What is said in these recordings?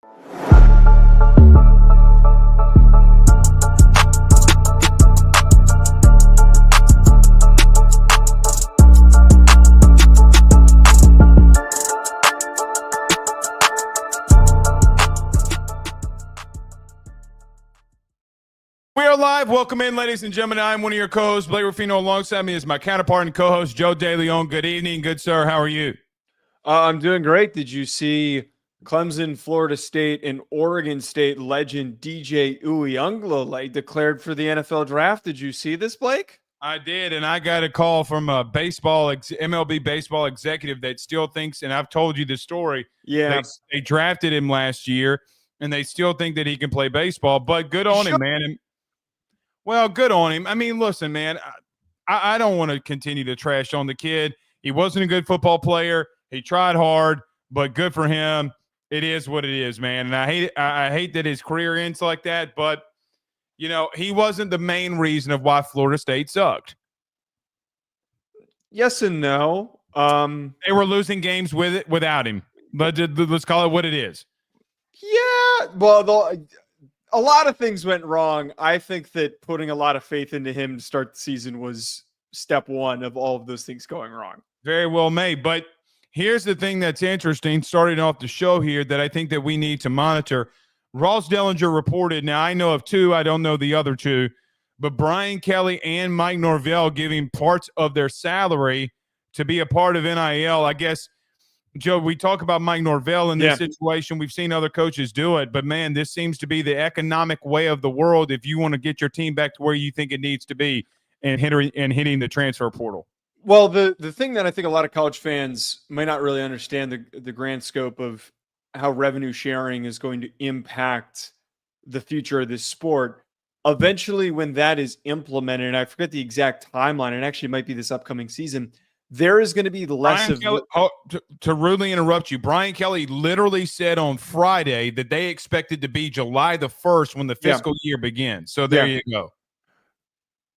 We are live. Welcome in, ladies and gentlemen. I'm one of your co-hosts, Blake Ruffino. Alongside me is my counterpart and co-host, Joe DeLeone. Good evening, good sir. How are you? I'm doing great. Did you see Clemson, Florida State, and Oregon State legend DJ Uiagalelei declared for the NFL draft? Did you see this, Blake? I did, and I got a call from a MLB baseball executive that still thinks, and I've told you the story. Yeah. They drafted him last year, and they still think that he can play baseball. But good on him, man. Well, good on him. I mean, listen, man, I don't want to continue to trash on the kid. He wasn't a good football player. He tried hard, but good for him. It is what it is, man. And I hate that his career ends like that, but, you know, he wasn't the main reason of why Florida State sucked. Yes and no. They were losing games without him. Let's call it what it is. Yeah, well, a lot of things went wrong. I think that putting a lot of faith into him to start the season was step one of all of those things going wrong. Very well made. But here's the thing that's interesting, starting off the show here, that I think that we need to monitor. Ross Dellinger reported, now I know of two, I don't know the other two, but Brian Kelly and Mike Norvell giving parts of their salary to be a part of NIL. I guess, Joe, we talk about Mike Norvell in this situation. We've seen other coaches do it, but, man, this seems to be the economic way of the world if you want to get your team back to where you think it needs to be and hitting the transfer portal. Well, the thing that I think a lot of college fans may not really understand the grand scope of how revenue sharing is going to impact the future of this sport. Eventually, when that is implemented, and I forget the exact timeline, it actually might be this upcoming season, there is going to be less of Kelly, to rudely interrupt you, Brian Kelly literally said on Friday that they expected to be July the 1st when the fiscal year begins. So there you go.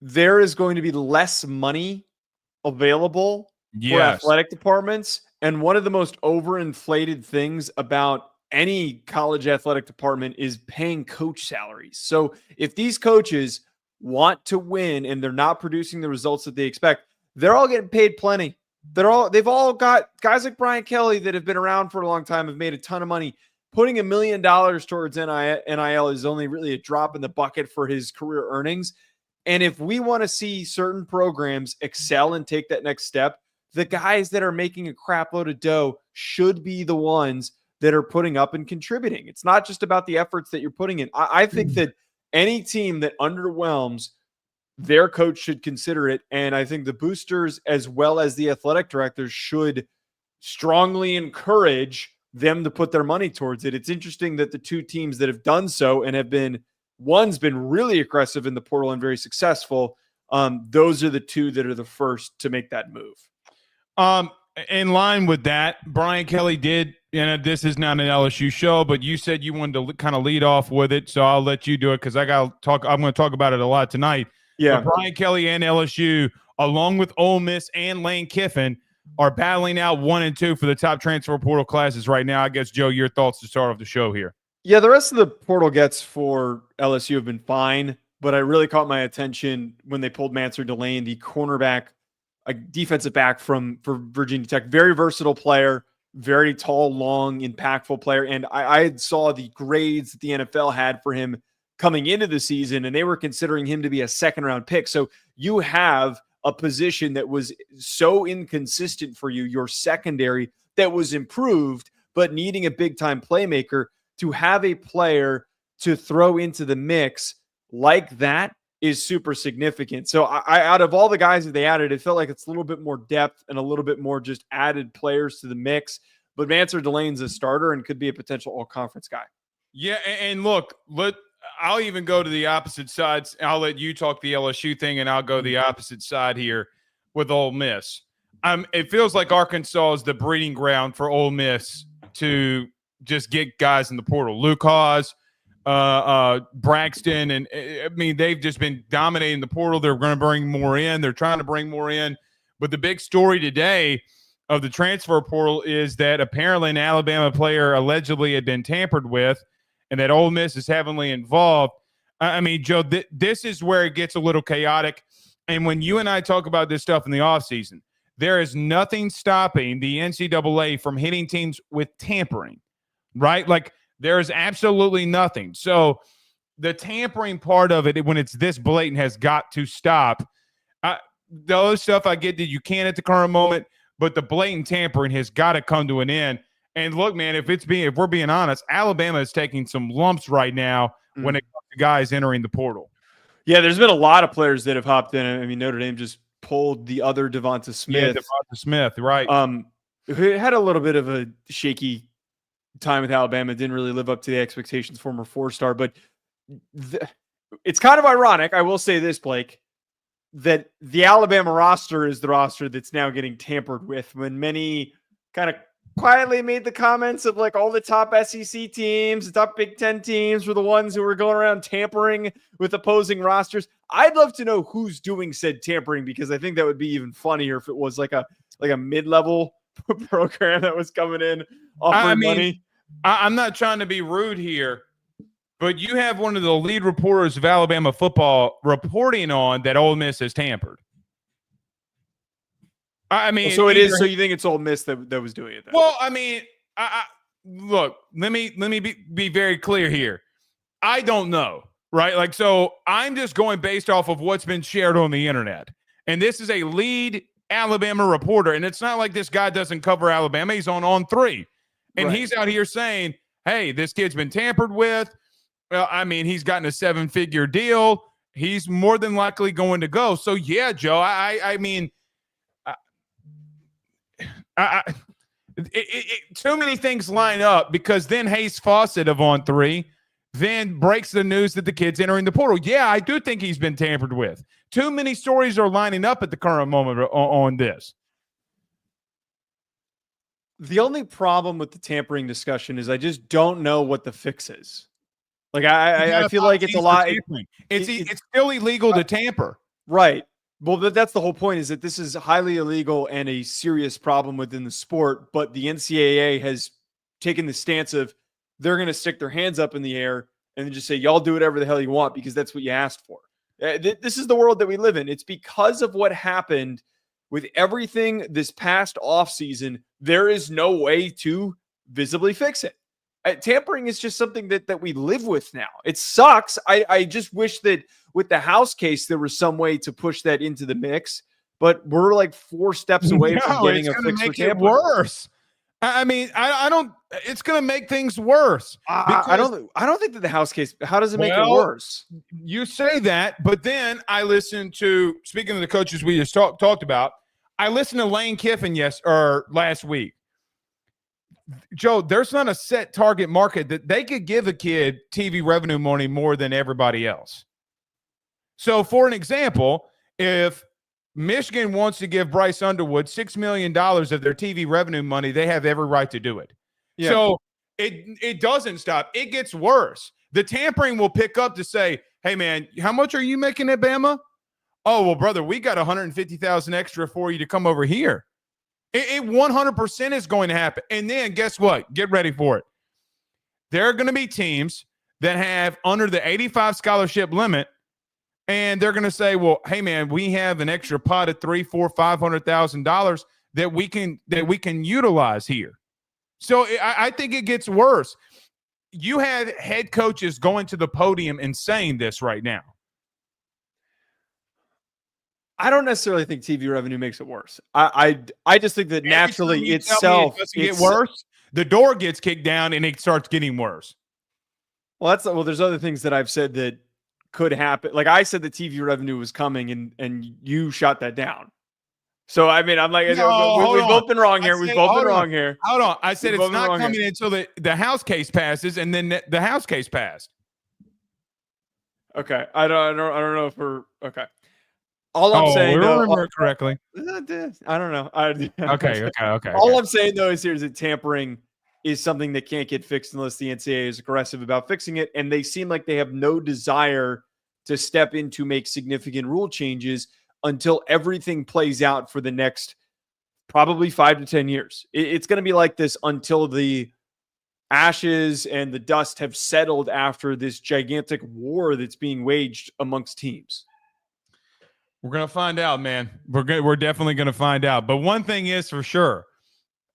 There is going to be less money available for athletic departments. And one of the most overinflated things about any college athletic department is paying coach salaries. So if these coaches want to win and they're not producing the results that they expect, they're all getting paid plenty. They've all got guys like Brian Kelly that have been around for a long time, have made a ton of money. Putting $1 million towards NIL is only really a drop in the bucket for his career earnings. And if we want to see certain programs excel and take that next step, the guys that are making a crap load of dough should be the ones that are putting up and contributing. It's not just about the efforts that you're putting in. I think that any team that underwhelms, their coach should consider it. And I think the boosters, as well as the athletic directors, should strongly encourage them to put their money towards it. It's interesting that the two teams that have done so and have been, one's been really aggressive in the portal and very successful. Those are the two that are the first to make that move. In line with that, Brian Kelly did, this is not an LSU show, but you said you wanted to kind of lead off with it. So I'll let you do it because I'm going to talk about it a lot tonight. Yeah. But Brian Kelly and LSU, along with Ole Miss and Lane Kiffin, are battling out 1 and 2 for the top transfer portal classes right now. I guess, Joe, your thoughts to start off the show here. Yeah, the rest of the portal gets for LSU have been fine, but I really caught my attention when they pulled Mansour Delane, the cornerback, a defensive back for Virginia Tech. Very versatile player, very tall, long, impactful player. And I saw the grades that the NFL had for him coming into the season, and they were considering him to be a second-round pick. So you have a position that was so inconsistent for you, your secondary, that was improved, but needing a big-time playmaker. To have a player to throw into the mix like that is super significant. So I out of all the guys that they added, it felt like it's a little bit more depth and a little bit more just added players to the mix. But Mansour Delane's a starter and could be a potential all-conference guy. Yeah, and look, I'll even go to the opposite sides. I'll let you talk the LSU thing, and I'll go the opposite side here with Ole Miss. It feels like Arkansas is the breeding ground for Ole Miss to just get guys in the portal. Luke Haas, Braxton, and I mean, they've just been dominating the portal. They're going to bring more in. They're trying to bring more in. But the big story today of the transfer portal is that apparently an Alabama player allegedly had been tampered with, and that Ole Miss is heavily involved. I mean, Joe, this is where it gets a little chaotic. And when you and I talk about this stuff in the offseason, there is nothing stopping the NCAA from hitting teams with tampering, right? Like, there is absolutely nothing. So the tampering part of it, when it's this blatant, has got to stop. The other stuff I get that you can at the current moment, but the blatant tampering has got to come to an end. And look, man, if we're being honest, Alabama is taking some lumps right now when it comes to guys entering the portal. Yeah, there's been a lot of players that have hopped in. I mean, Notre Dame just pulled the other Devonta Smith. Yeah, Devonta Smith, right. Who had a little bit of a shaky time with Alabama, didn't really live up to the expectations, former 4-star. But it's kind of ironic, I will say this, Blake, that the Alabama roster is the roster that's now getting tampered with, when many kind of quietly made the comments of like all the top SEC teams, the top Big Ten teams were the ones who were going around tampering with opposing rosters. I'd love to know who's doing said tampering, because I think that would be even funnier if it was like a mid-level program that was coming in offering money. I'm not trying to be rude here, but you have one of the lead reporters of Alabama football reporting on that Ole Miss has tampered. I mean, so it is. So you think it's Ole Miss that was doing it? Then? Well, I mean, look. Let me be very clear here. I don't know, right? Like, so I'm just going based off of what's been shared on the internet, and this is a lead Alabama reporter, and it's not like this guy doesn't cover Alabama. He's on 3, and he's out here saying, "Hey, this kid's been tampered with." Well, I mean, he's gotten a 7-figure deal. He's more than likely going to go. So yeah, Joe. I mean. Too many things line up, because then Hayes Fawcett of On 3 then breaks the news that the kid's entering the portal. Yeah, I do think he's been tampered with. Too many stories are lining up at the current moment on this. The only problem with the tampering discussion is I just don't know what the fix is. Like I feel like it's a lot. It's still illegal to tamper. Right. Well, that's the whole point, is that this is highly illegal and a serious problem within the sport. But the NCAA has taken the stance of they're going to stick their hands up in the air and just say, y'all do whatever the hell you want, because that's what you asked for. This is the world that we live in. It's because of what happened with everything this past offseason. There is no way to visibly fix it. Tampering is just something that we live with now. It sucks. I just wish that with the House case, there was some way to push that into the mix, but we're like 4 steps away from getting a fix for tampering. Worse. I mean, I don't. It's going to make things worse. I don't think that the House case. How does it make it worse? You say that, but then I listened to. Speaking of the coaches we just talked about, I listened to Lane Kiffin last week. Joe, there's not a set target market that they could give a kid TV revenue money more than everybody else. So, for an example, if Michigan wants to give Bryce Underwood $6 million of their TV revenue money, they have every right to do it. Yeah. So it doesn't stop. It gets worse. The tampering will pick up to say, hey, man, how much are you making at Bama? Oh, well, brother, we got $150,000 extra for you to come over here. It 100% is going to happen. And then guess what? Get ready for it. There are going to be teams that have under the 85 scholarship limit, and they're going to say, well, hey, man, we have an extra pot of $300,000, $400,000, $500,000 that we can utilize here. So I think it gets worse. You have head coaches going to the podium and saying this right now. I don't necessarily think TV revenue makes it worse. I just think that naturally itself gets worse. The door gets kicked down and it starts getting worse. Well, there's other things that I've said that could happen. Like I said, the TV revenue was coming, and you shot that down. So I mean, I'm like, we've both been wrong here. We've both been wrong here. Hold on. I said it's not coming until the House case passes, and then the House case passed. Okay, I don't know if we're okay. All I'm saying, we remember it correctly. I don't know. Okay. All I'm saying though is that tampering is something that can't get fixed unless the NCAA is aggressive about fixing it, and they seem like they have no desire to step in to make significant rule changes until everything plays out for the next probably 5 to 10 years. It's going to be like this until the ashes and the dust have settled after this gigantic war that's being waged amongst teams. We're going to find out, man. We're definitely going to find out. But one thing is for sure,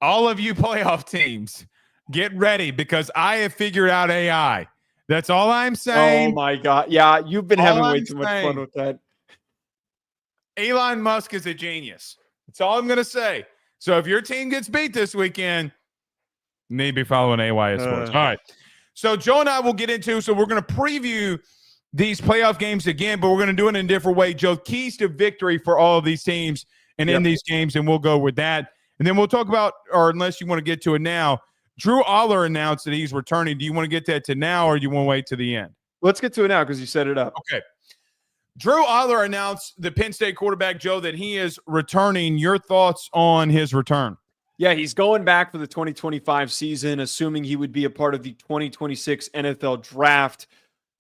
all of you playoff teams, get ready because I have figured out AI. That's all I'm saying. Oh, my God. Yeah, you've been having way too much fun with that. Elon Musk is a genius. That's all I'm going to say. So if your team gets beat this weekend, maybe following AY Sports. All right. So Joe and I will get into, so we're going to preview these playoff games again, but we're going to do it in a different way. Joe, keys to victory for all of these teams and in these games, and we'll go with that. And then we'll talk about, or unless you want to get to it now, Drew Allar announced that he's returning. Do you want to get that to now, or do you want to wait to the end? Let's get to it now because you set it up. Okay. Drew Allar announced, the Penn State quarterback, Joe, that he is returning. Your thoughts on his return? Yeah, he's going back for the 2025 season, assuming he would be a part of the 2026 NFL draft.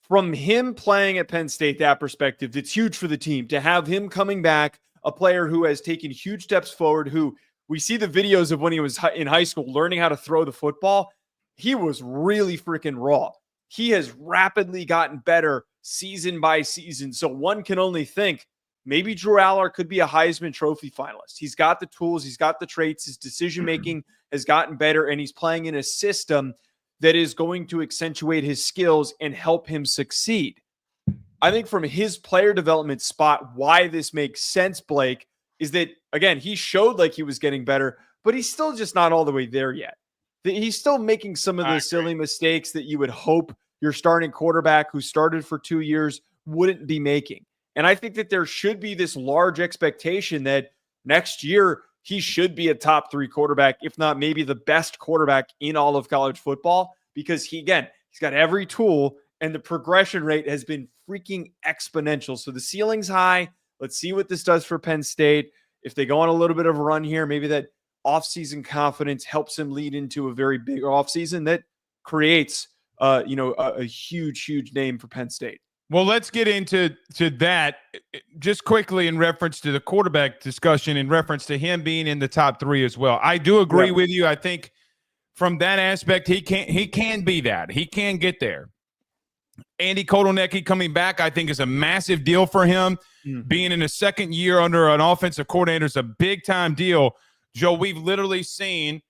From him playing at Penn State, that perspective, it's huge for the team to have him coming back, a player who has taken huge steps forward, who we see the videos of when he was in high school learning how to throw the football. He was really freaking raw. He has rapidly gotten better season by season. So one can only think maybe Drew Allar could be a Heisman Trophy finalist. He's got the tools. He's got the traits. His decision-making has gotten better, and he's playing in a system that is going to accentuate his skills and help him succeed. I think from his player development spot, why this makes sense, Blake, is that, again, he showed like he was getting better, but he's still just not all the way there yet. He's still making some of the silly mistakes that you would hope your starting quarterback who started for 2 years wouldn't be making. And I think that there should be this large expectation that next year he should be a top 3 quarterback, if not maybe the best quarterback in all of college football, because he's got every tool and the progression rate has been freaking exponential. So the ceiling's high. Let's see what this does for Penn State. If they go on a little bit of a run here, maybe that offseason confidence helps him lead into a very big offseason that creates a huge, huge name for Penn State. Well, let's get into that just quickly in reference to the quarterback discussion, in reference to him being in the top 3 as well. I do agree with you. I think from that aspect, he can be that. He can get there. Andy Kotelnicki coming back, I think, is a massive deal for him. Being in his second year under an offensive coordinator is a big-time deal. Joe, we've literally seen,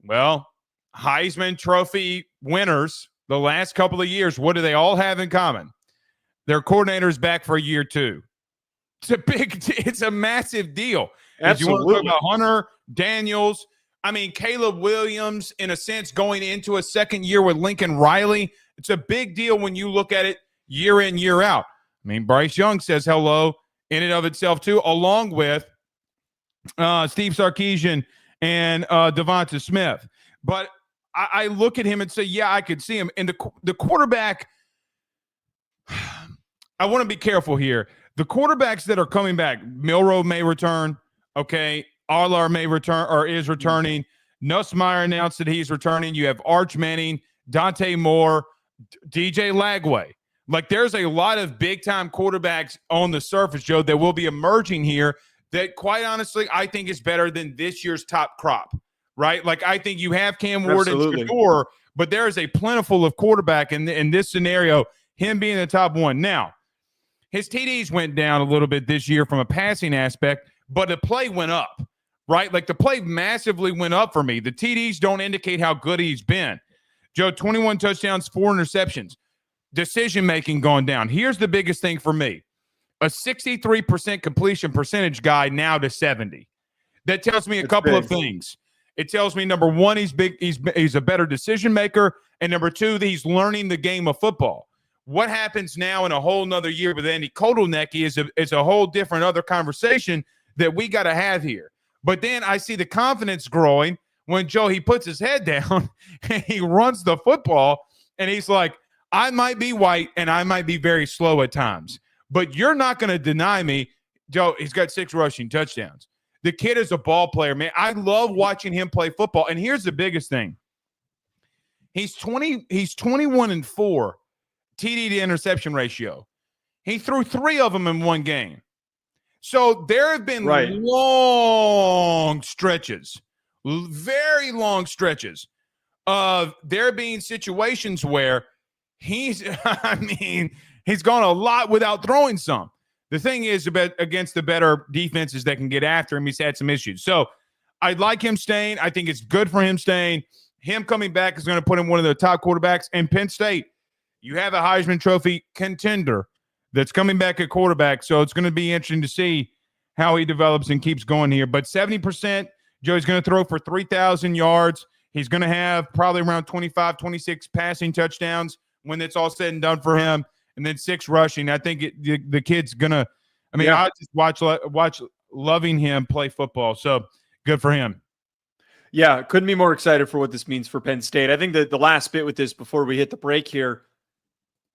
Heisman Trophy winners the last couple of years. What do they all have in common? Their coordinator's back for year 2. It's a massive deal. Absolutely. If you want to talk about Hunter, Daniels, Caleb Williams, in a sense, going into a second year with Lincoln Riley, it's a big deal when you look at it year in, year out. Bryce Young says hello in and of itself, too, along with Steve Sarkisian and Devonta Smith. But I look at him and say, yeah, I could see him. And the quarterback, I want to be careful here. The quarterbacks that are coming back, Milroe may return, okay? Allar may return or is returning. Nussmeier announced that he's returning. You have Arch Manning, Dante Moore, DJ Lagway. There's a lot of big-time quarterbacks on the surface, Joe, that will be emerging here that, quite honestly, I think is better than this year's top crop, right? I think you have Cam Ward and Shador, but there is a plentiful of quarterback in this scenario, him being the top 1. Now, his TDs went down a little bit this year from a passing aspect, but the play went up, right? The play massively went up for me. The TDs don't indicate how good he's been. Joe, 21 touchdowns, 4 interceptions. Decision-making gone down. Here's the biggest thing for me. A 63% completion percentage guy now to 70. That tells me a couple of things. It tells me, number 1, he's big. He's a better decision-maker. And number 2, that he's learning the game of football. What happens now in a whole nother year with Andy Kotelnicki is a whole different other conversation that we got to have here. But then I see the confidence growing when he puts his head down and he runs the football and he's like, I might be white and I might be very slow at times, but you're not going to deny me. Joe, he's got 6 rushing touchdowns. The kid is a ball player, man. I love watching him play football. And here's the biggest thing. He's 21-4 TD to interception ratio. He threw 3 of them in one game. So there have been long stretches, very long stretches of there being situations where he's gone a lot without throwing some. The thing is about against the better defenses that can get after him, he's had some issues. So I'd like him staying. I think it's good for him staying. Him coming back is going to put him one of the top quarterbacks. And Penn State, you have a Heisman Trophy contender that's coming back at quarterback. So it's going to be interesting to see how he develops and keeps going here. But 70%, Joey's going to throw for 3,000 yards. He's going to have probably around 25, 26 passing touchdowns when it's all said and done for him. And then 6 rushing. I think the kid's going to – I just watch loving him play football. So good for him. Yeah, couldn't be more excited for what this means for Penn State. I think that the last bit with this before we hit the break here,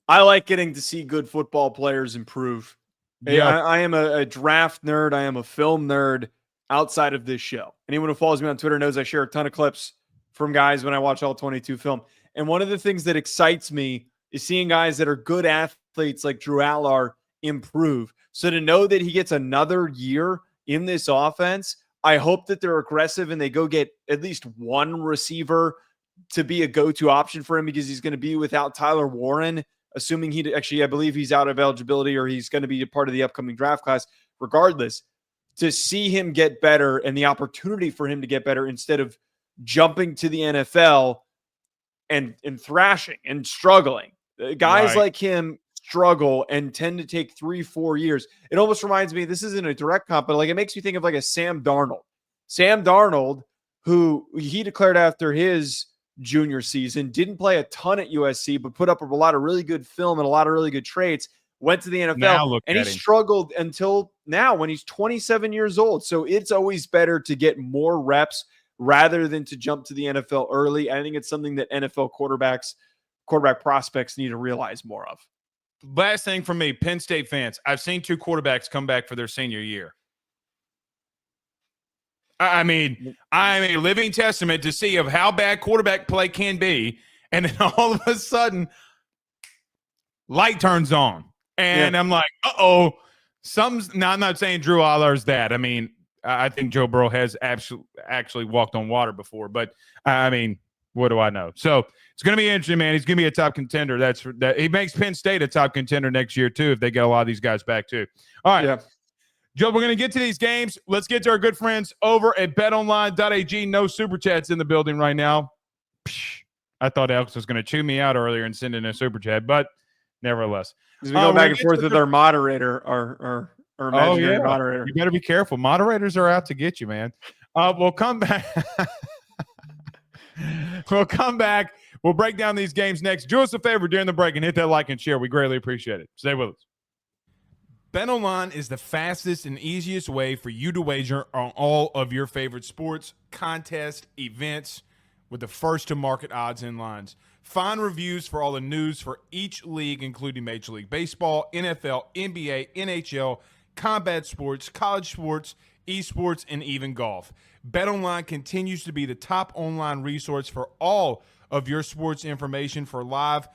I like getting to see good football players improve. Yeah. I am a draft nerd. I am a film nerd outside of this show. Anyone who follows me on Twitter knows I share a ton of clips from guys when I watch all 22 film. And one of the things that excites me is seeing guys that are good athletes like Drew Allar improve. So to know that he gets another year in this offense, I hope that they're aggressive and they go get at least one receiver to be a go-to option for him, because he's going to be without Tyler Warren, assuming I believe he's out of eligibility or he's going to be a part of the upcoming draft class. Regardless, to see him get better and the opportunity for him to get better instead of jumping to the NFL and thrashing and struggling. Guys like him struggle and tend to take 3-4 years. It almost reminds me, this isn't a direct comp, but like it makes me think of like a Sam Darnold. Sam Darnold, who he declared after his junior season, didn't play a ton at USC, but put up a lot of really good film and a lot of really good traits, went to the NFL, and he struggled until now when he's 27 years old. So it's always better to get more reps rather than to jump to the NFL early. I think it's something that NFL quarterback prospects need to realize more of. Last thing for me, Penn State fans, I've seen 2 quarterbacks come back for their senior year. I'm a living testament to see of how bad quarterback play can be. And then all of a sudden, light turns on. And I'm like, uh-oh. Now, I'm not saying Drew Allar's that. I think Joe Burrow has actually walked on water before. But, what do I know? So it's going to be interesting, man. He's going to be a top contender. That he makes Penn State a top contender next year, too, if they get a lot of these guys back, too. All right. Yeah. Joe, we're going to get to these games. Let's get to our good friends over at betonline.ag. No super chats in the building right now. I thought Alex was going to chew me out earlier and send in a super chat, but nevertheless. We go back and forth with our moderator, our imaginary moderator. You better be careful. Moderators are out to get you, man. We'll come back. We'll come back. We'll break down these games next. Do us a favor during the break and hit that like and share. We greatly appreciate it. Stay with us. BetOnline is the fastest and easiest way for you to wager on all of your favorite sports, contests, events with the first-to-market odds and lines. Find reviews for all the news for each league, including Major League Baseball, NFL, NBA, NHL, combat sports, college sports, esports, and even golf. BetOnline continues to be the top online resource for all of your sports information for live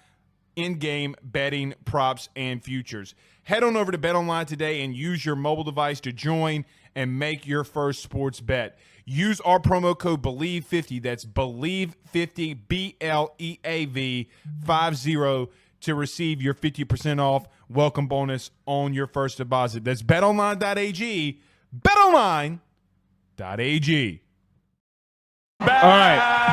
in-game betting, props, and futures. Head on over to BetOnline today and use your mobile device to join and make your first sports bet. Use our promo code BELIEVE50, that's BELIEVE50, BLEAV 50, to receive your 50% off welcome bonus on your first deposit. That's betonline.ag, betonline.ag. All right.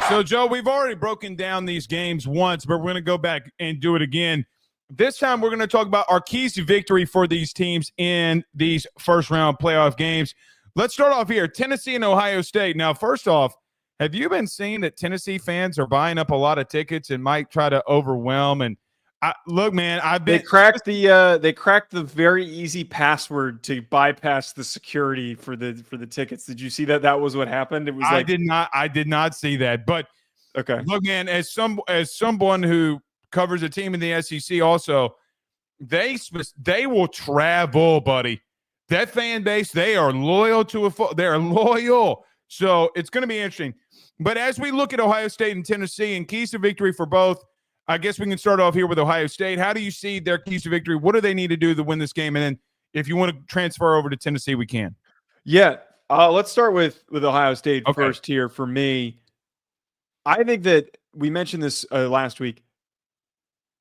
So, Joe, we've already broken down these games once, but we're going to go back and do it again. This time, we're going to talk about our keys to victory for these teams in these first-round playoff games. Let's start off here, Tennessee and Ohio State. Now, first off, have you been seeing that Tennessee fans are buying up a lot of tickets and might try to overwhelm? And look, man, they cracked the very easy password to bypass the security for the tickets. Did you see that? That was what happened. It was I did not see that. But okay, look, man, as someone who covers a team in the SEC, also they will travel, buddy. That fan base, they are loyal they are loyal. So it's going to be interesting. But as we look at Ohio State and Tennessee and keys to victory for both, I guess we can start off here with Ohio State. How do you see their keys to victory? What do they need to do to win this game? And then if you want to transfer over to Tennessee, we can. Yeah. Let's start with Ohio State first here for me. I think that we mentioned this last week.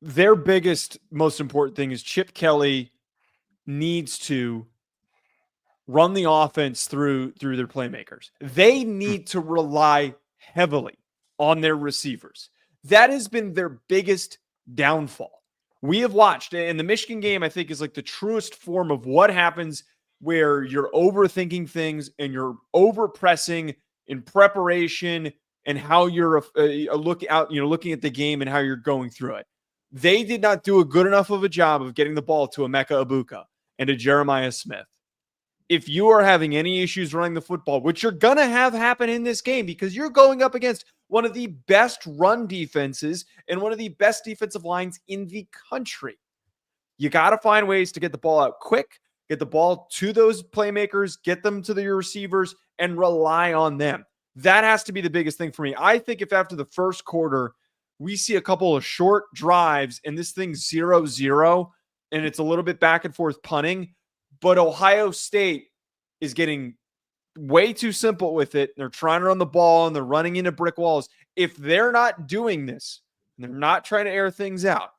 Their biggest, most important thing is Chip Kelly needs to run the offense through their playmakers. They need to rely heavily on their receivers. That has been their biggest downfall. We have watched, and the Michigan game, I think, is like the truest form of what happens where you're overthinking things and you're overpressing in preparation and how you're looking at the game and how you're going through it. They did not do a good enough of a job of getting the ball to Emeka Egbuka and to Jeremiah Smith. If you are having any issues running the football, which you're going to have happen in this game because you're going up against one of the best run defenses and one of the best defensive lines in the country, you got to find ways to get the ball out quick, get the ball to those playmakers, get them to your receivers, and rely on them. That has to be the biggest thing for me. I think if after the first quarter, we see a couple of short drives and this thing's 0-0 and it's a little bit back and forth punting, but Ohio State is getting way too simple with it. They're trying to run the ball and they're running into brick walls. If they're not doing this, and they're not trying to air things out,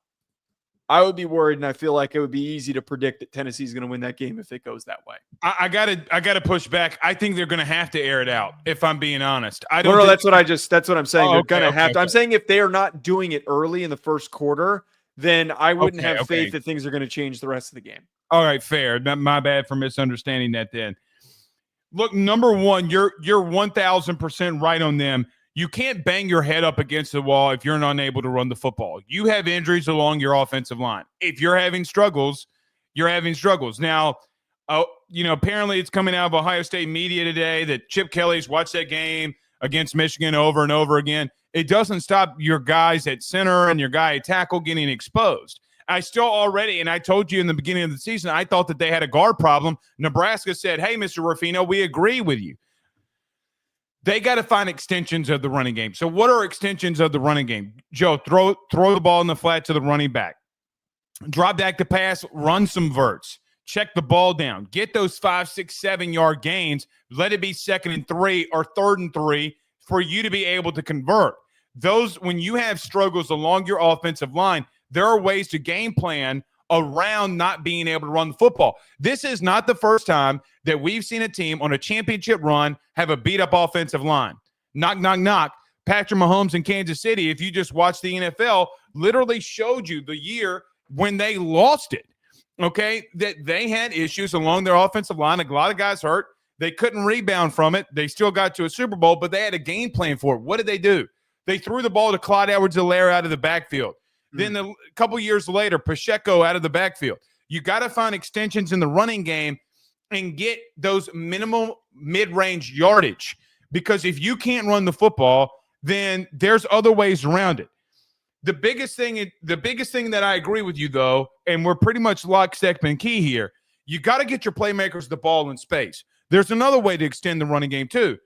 I would be worried, and I feel like it would be easy to predict that Tennessee's going to win that game if it goes that way. I gotta push back. I think they're going to have to air it out. If I'm being honest, that's what I'm saying. They're going to have to. I'm saying if they are not doing it early in the first quarter, then I wouldn't have faith that things are going to change the rest of the game. All right, fair. My bad for misunderstanding that. Then, look, number one, you're 1,000% right on them. You can't bang your head up against the wall if you're not unable to run the football. You have injuries along your offensive line. If you're having struggles, you're having struggles. Now, apparently it's coming out of Ohio State media today that Chip Kelly's watched that game against Michigan over and over again. It doesn't stop your guys at center and your guy at tackle getting exposed. I still already, and I told you in the beginning of the season, I thought that they had a guard problem. Nebraska said, hey, Mr. Ruffino, we agree with you. They got to find extensions of the running game. So what are extensions of the running game? Joe, throw the ball in the flat to the running back. Drop back to pass, run some verts. Check the ball down. Get those 5, 6, 7-yard gains. Let it be 2nd and 3 or 3rd and 3 for you to be able to convert. Those, when you have struggles along your offensive line, there are ways to game plan around not being able to run the football. This is not the first time that we've seen a team on a championship run have a beat-up offensive line. Knock, knock, knock. Patrick Mahomes in Kansas City, if you just watch the NFL, literally showed you the year when they lost it, okay, that they had issues along their offensive line. A lot of guys hurt. They couldn't rebound from it. They still got to a Super Bowl, but they had a game plan for it. What did they do? They threw the ball to Clyde Edwards-Helaire out of the backfield. Then a couple years later, Pacheco out of the backfield. You got to find extensions in the running game and get those minimum mid-range yardage. Because if you can't run the football, then there's other ways around it. The biggest thing that I agree with you, though, and we're pretty much lockstep and key here, you got to get your playmakers the ball in space. There's another way to extend the running game, too.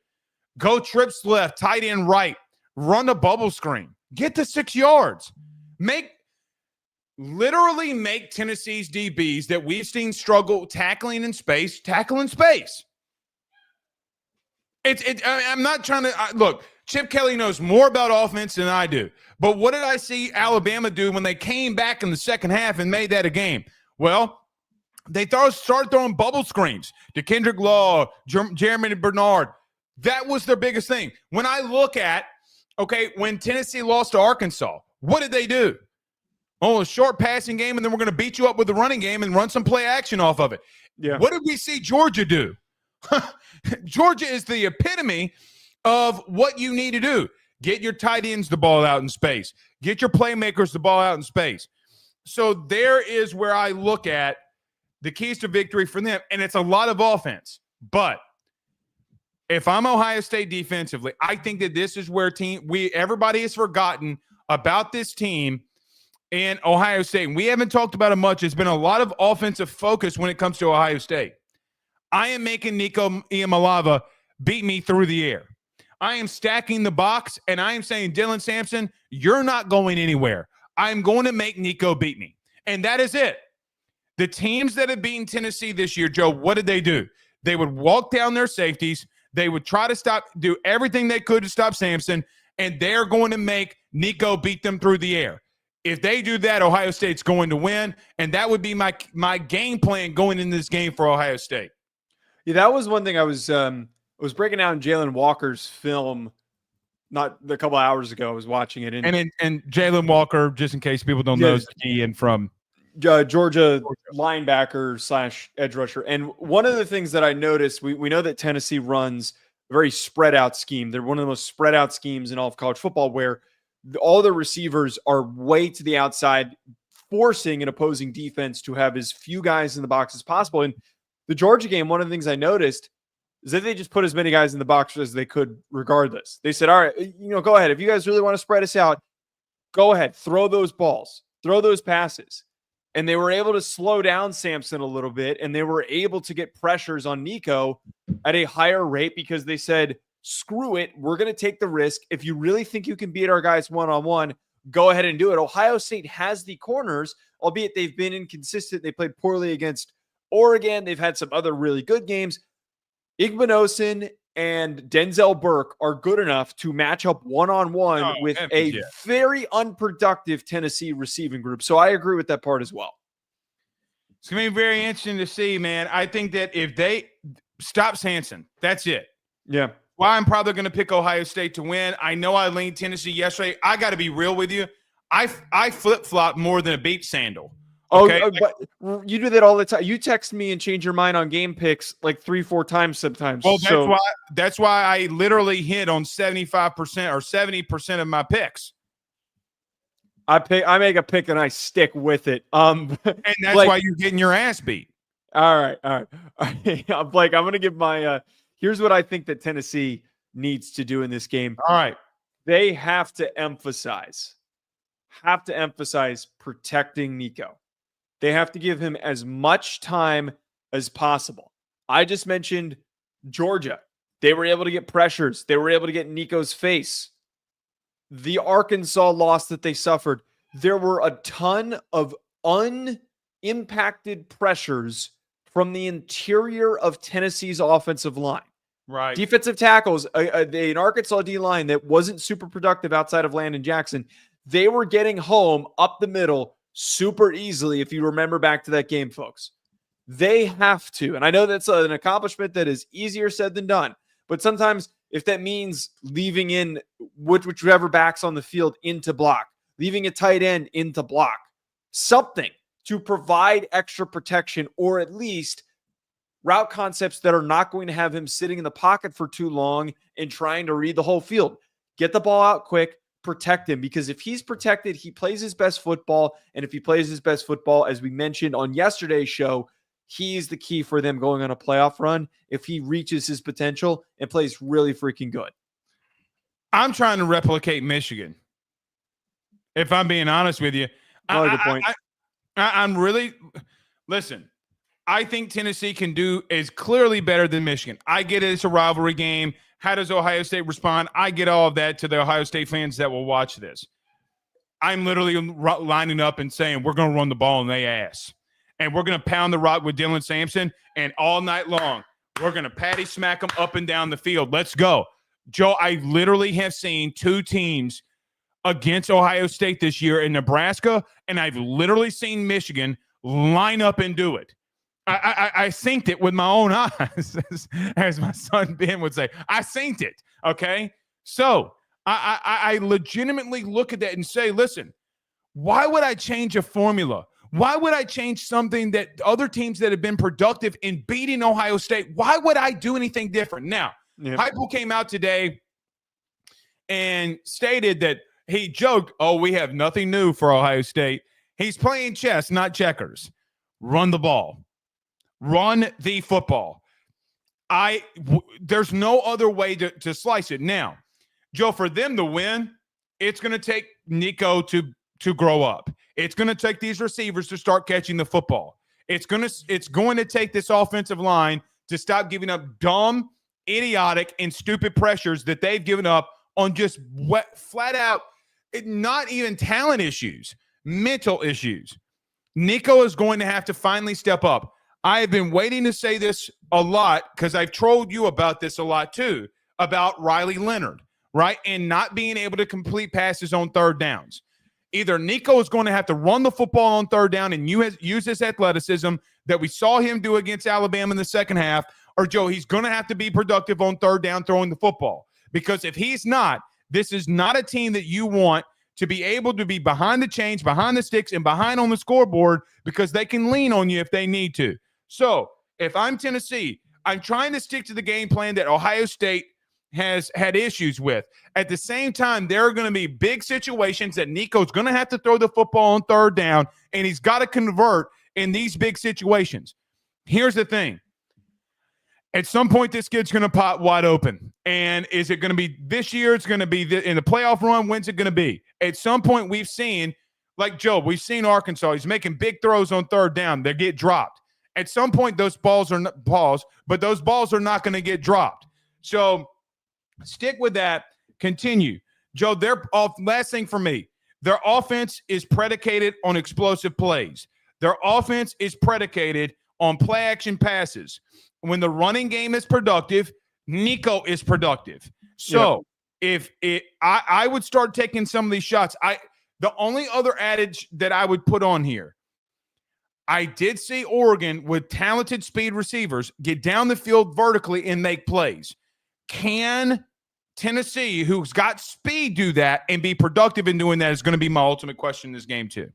Go trips left, tight end right, run a bubble screen. Get to 6 yards. Literally make Tennessee's DBs that we've seen struggle tackle in space. I'm not trying to look. Chip Kelly knows more about offense than I do. But what did I see Alabama do when they came back in the second half and made that a game? Well, they started throwing bubble screens to Kendrick Law, Jeremy Bernard. That was their biggest thing. When I look at, when Tennessee lost to Arkansas, what did they do? Oh, a short passing game, and then we're going to beat you up with the running game and run some play action off of it. Yeah. What did we see Georgia do? Georgia is the epitome of what you need to do. Get your tight ends the ball out in space. Get your playmakers the ball out in space. So there is where I look at the keys to victory for them, and it's a lot of offense. But if I'm Ohio State defensively, I think that this is where everybody has forgotten about this team in Ohio State. And we haven't talked about it much. It's been a lot of offensive focus when it comes to Ohio State. I am making Nico Iamaleava beat me through the air. I am stacking the box, and I am saying, Dylan Sampson, you're not going anywhere. I'm going to make Nico beat me. And that is it. The teams that have beaten Tennessee this year, Joe, what did they do? They would walk down their safeties. They would try to do everything they could to stop Sampson, and they're going to make Nico beat them through the air. If they do that, Ohio State's going to win, and that would be my game plan going into this game for Ohio State. Yeah, that was one thing I was breaking down Jalen Walker's film not a couple hours ago. I was watching it. And Jalen Walker, just in case people don't know, is key and from Georgia linebacker / edge rusher. And one of the things that I noticed, we know that Tennessee runs a very spread out scheme. They're one of the most spread out schemes in all of college football, where all the receivers are way to the outside, forcing an opposing defense to have as few guys in the box as possible. In the Georgia game, one of the things I noticed is that they just put as many guys in the box as they could regardless. They said, all right, go ahead. If you guys really want to spread us out, go ahead, throw those balls, throw those passes. And they were able to slow down Sampson a little bit, and they were able to get pressures on Nico at a higher rate because they said, screw it, we're going to take the risk. If you really think you can beat our guys one-on-one, go ahead and do it. Ohio State has the corners, albeit they've been inconsistent. They played poorly against Oregon. They've had some other really good games. Igbinosun and Denzel Burke are good enough to match up one-on-one with a very unproductive Tennessee receiving group. So I agree with that part as well. It's going to be very interesting to see, man. I think that if they stop Sampson, that's it. Yeah. Well, I'm probably going to pick Ohio State to win. I know I leaned Tennessee yesterday. I got to be real with you. I flip-flop more than a beep sandal. Okay? But you do that all the time. You text me and change your mind on game picks like 3-4 times sometimes. Well, that's why I literally hit on 75% or 70% of my picks. I make a pick and I stick with it. And that's Blake, why you're getting your ass beat. All right. Blake, I'm going to give my here's what I think that Tennessee needs to do in this game. All right. They have to emphasize protecting Nico. They have to give him as much time as possible. I just mentioned Georgia. They were able to get pressures. They were able to get Nico's face. The Arkansas loss that they suffered, there were a ton of unimpacted pressures from the interior of Tennessee's offensive line. Right. Defensive tackles, an Arkansas D-line that wasn't super productive outside of Landon Jackson, they were getting home up the middle super easily, if you remember back to that game, folks. They have to, and I know that's an accomplishment that is easier said than done, but sometimes if that means leaving in whichever backs on the field into block, leaving a tight end into block, something to provide extra protection, or at least route concepts that are not going to have him sitting in the pocket for too long and trying to read the whole field. Get the ball out quick, protect him, because if he's protected, he plays his best football. And if he plays his best football, as we mentioned on yesterday's show, he's the key for them going on a playoff run if he reaches his potential and plays really freaking good. I'm trying to replicate Michigan, if I'm being honest with you. Good point. I'm really – listen, I think Tennessee can do is clearly better than Michigan. I get it. It's a rivalry game. How does Ohio State respond? I get all of that to the Ohio State fans that will watch this. I'm literally lining up and saying we're going to run the ball in their ass. And we're going to pound the rock with Dylan Sampson. And all night long, we're going to patty smack them up and down the field. Let's go. Joe, I literally have seen two teams against Ohio State this year in Nebraska, and I've literally seen Michigan line up and do it. I synced it with my own eyes, as my son Ben would say. I synced it, okay? So I legitimately look at that and say, listen, why would I change a formula? Why would I change something that other teams that have been productive in beating Ohio State, why would I do anything different? Now, Heupel came out today and stated that he joked, we have nothing new for Ohio State. He's playing chess, not checkers. Run the ball. Run the football. There's no other way to slice it. Now, Joe, for them to win, it's going to take Nico to grow up. It's going to take these receivers to start catching the football. It's going to take this offensive line to stop giving up dumb, idiotic, and stupid pressures that they've given up on just flat out, not even talent issues. mental issues. Nico is going to have to finally step up. I have been waiting to say this a lot because I've trolled you about this a lot too, about Riley Leonard, right? And not being able to complete passes on third downs. Either Nico is going to have to run the football on third down and use his athleticism that we saw him do against Alabama in the second half, or Joe, he's going to have to be productive on third down throwing the football. Because if he's not, this is not a team that you want to be able to be behind the chains, behind the sticks, and behind on the scoreboard because they can lean on you if they need to. So if I'm Tennessee, I'm trying to stick to the game plan that Ohio State has had issues with. At the same time, there are going to be big situations that Nico's going to have to throw the football on third down, and he's got to convert in these big situations. Here's the thing. At some point, this kid's going to pop wide open. And is it going to be this year? It's going to be in the playoff run. When's it going to be? At some point, we've seen, like Joe, we've seen Arkansas. He's making big throws on third down. They get dropped. At some point, those balls are not balls, but those balls are not going to get dropped. So stick with that. Continue. Joe, last thing for me, their offense is predicated on explosive plays. Their offense is predicated on play action passes. When the running game is productive, Nico is productive. So I would start taking some of these shots. The only other adage that I would put on here, I did see Oregon with talented speed receivers get down the field vertically and make plays. Can Tennessee, who's got speed, do that and be productive in doing that is going to be my ultimate question in this game too.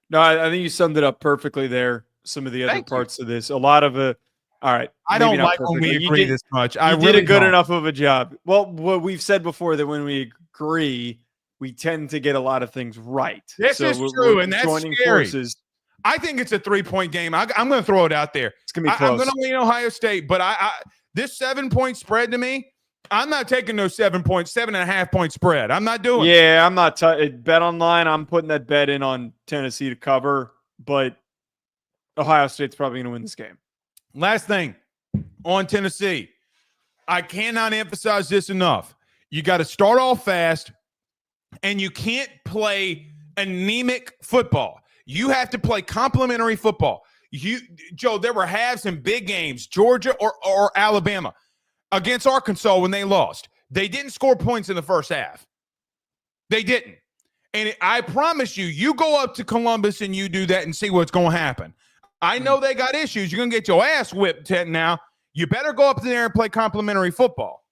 No, I think you summed it up perfectly there. Some of the other parts of this, a lot of it. All right. I don't like when we agree this much. I really did a good enough of a job. Well, what we've said before that when we agree, we tend to get a lot of things right. This is true, and that's scary. Forces. I think it's a 3-point game. I'm going to throw it out there. It's going to be close. I'm going to lean Ohio State, but this 7-point spread to me, I'm not taking no 7.5-point spread. I'm not doing it. Yeah, I'm not. Bet online, I'm putting that bet in on Tennessee to cover, but Ohio State's probably going to win this game. Last thing on Tennessee. I cannot emphasize this enough. You got to start off fast, and you can't play anemic football. You have to play complementary football. Joe, there were halves in big games, Georgia or Alabama, against Arkansas when they lost. They didn't score points in the first half. They didn't. And I promise you, you go up to Columbus and you do that and see what's going to happen. I know they got issues. You're going to get your ass whipped now. You better go up there and play complimentary football.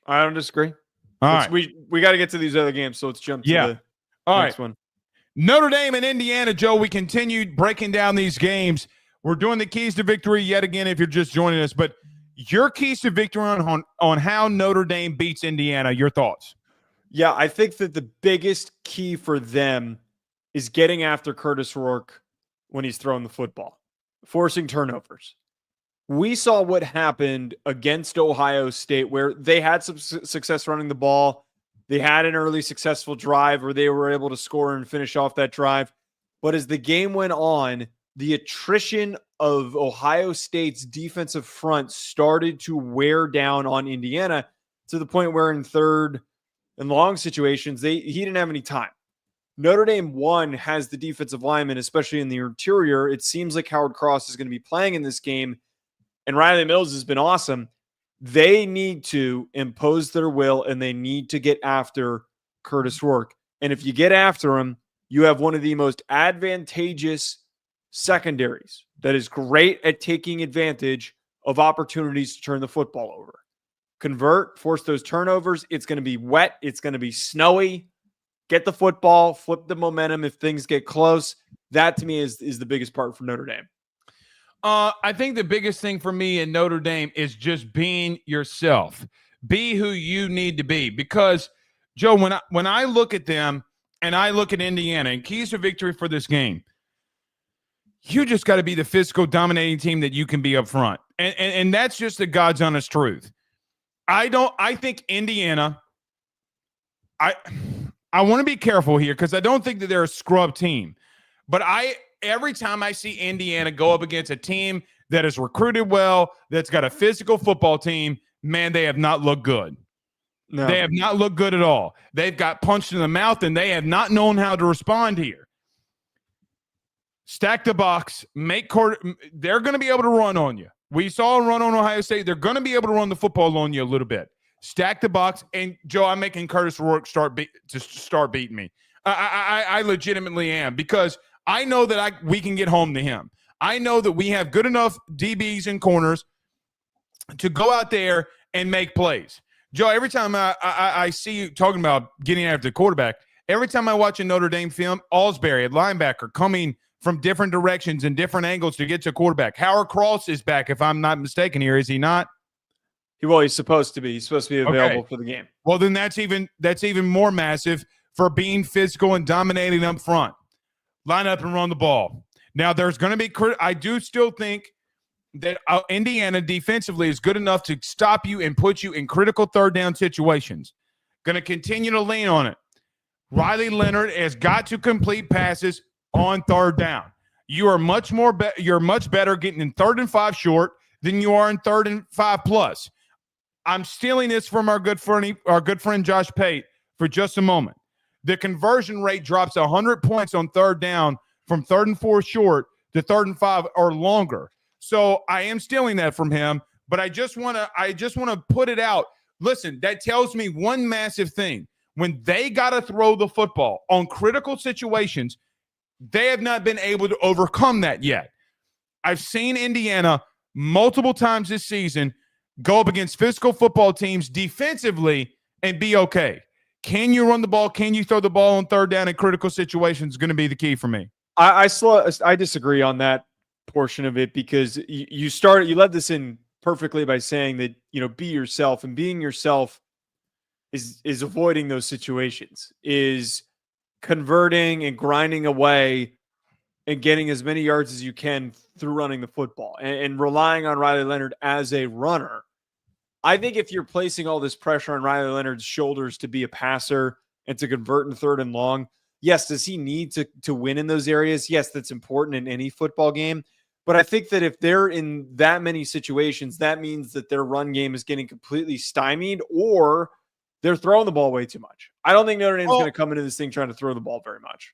I don't disagree. All right. We got to get to these other games, so let's jump to the next one. Notre Dame and Indiana, Joe, we continued breaking down these games. We're doing the keys to victory yet again if you're just joining us. But your keys to victory on how Notre Dame beats Indiana, your thoughts? Yeah, I think that the biggest key for them is getting after Curtis Rourke when he's throwing the football, forcing turnovers. We saw what happened against Ohio State where they had some success running the ball. They had an early successful drive where they were able to score and finish off that drive. But as the game went on, the attrition of Ohio State's defensive front started to wear down on Indiana to the point where in third and long situations, he didn't have any time. Notre Dame, one, has the defensive lineman, especially in the interior. It seems like Howard Cross is going to be playing in this game, and Riley Mills has been awesome. They need to impose their will, and they need to get after Curtis Rourke. And if you get after him, you have one of the most advantageous secondaries that is great at taking advantage of opportunities to turn the football over. Convert, force those turnovers. It's going to be wet. It's going to be snowy. Get the football, flip the momentum if things get close. That, to me, is the biggest part for Notre Dame. I think the biggest thing for me in Notre Dame is just being yourself. Be who you need to be. Because, Joe, when I look at them and I look at Indiana and keys to victory for this game, you just got to be the physical dominating team that you can be up front. And that's just the God's honest truth. I think Indiana, I want to be careful here because I don't think that they're a scrub team. But every time I see Indiana go up against a team that is recruited well, that's got a physical football team, man, they have not looked good. No. They have not looked good at all. They've got punched in the mouth, and they have not known how to respond here. Stack the box, make quarter. They're going to be able to run on you. We saw a run on Ohio State. They're going to be able to run the football on you a little bit. Stack the box, and Joe, I'm making Curtis Rourke start beating me. I legitimately am, because I know that we can get home to him. I know that we have good enough DBs and corners to go out there and make plays. Joe, every time I see you talking about getting after the quarterback, every time I watch a Notre Dame film, Alsbury, a linebacker, coming from different directions and different angles to get to quarterback. Howard Cross is back, if I'm not mistaken here. Is he not? Well, he's supposed to be. He's supposed to be available for the game. Well, then that's even more massive for being physical and dominating up front. Line up and run the ball. Now, there's going to be – I do still think that Indiana defensively is good enough to stop you and put you in critical third down situations. Going to continue to lean on it. Riley Leonard has got to complete passes on third down. You are much better getting in 3rd and 5 short than you are in 3rd and 5 plus. I'm stealing this from our good friend Josh Pate for just a moment. The conversion rate drops 100 points on third down from 3rd and 4 short to 3rd and 5 or longer. So I am stealing that from him, but I just want to put it out. Listen, that tells me one massive thing. When they got to throw the football on critical situations, they have not been able to overcome that yet. I've seen Indiana multiple times this season go up against physical football teams defensively and be okay. Can you run the ball? Can you throw the ball on third down in critical situations is going to be the key for me. I disagree on that portion of it, because you led this in perfectly by saying that, be yourself, and being yourself is avoiding those situations, is converting and grinding away and getting as many yards as you can through running the football and relying on Riley Leonard as a runner. I think if you're placing all this pressure on Riley Leonard's shoulders to be a passer and to convert in 3rd and long, yes, does he need to win in those areas? Yes, that's important in any football game. But I think that if they're in that many situations, that means that their run game is getting completely stymied, or they're throwing the ball way too much. I don't think Notre Dame's going to come into this thing trying to throw the ball very much.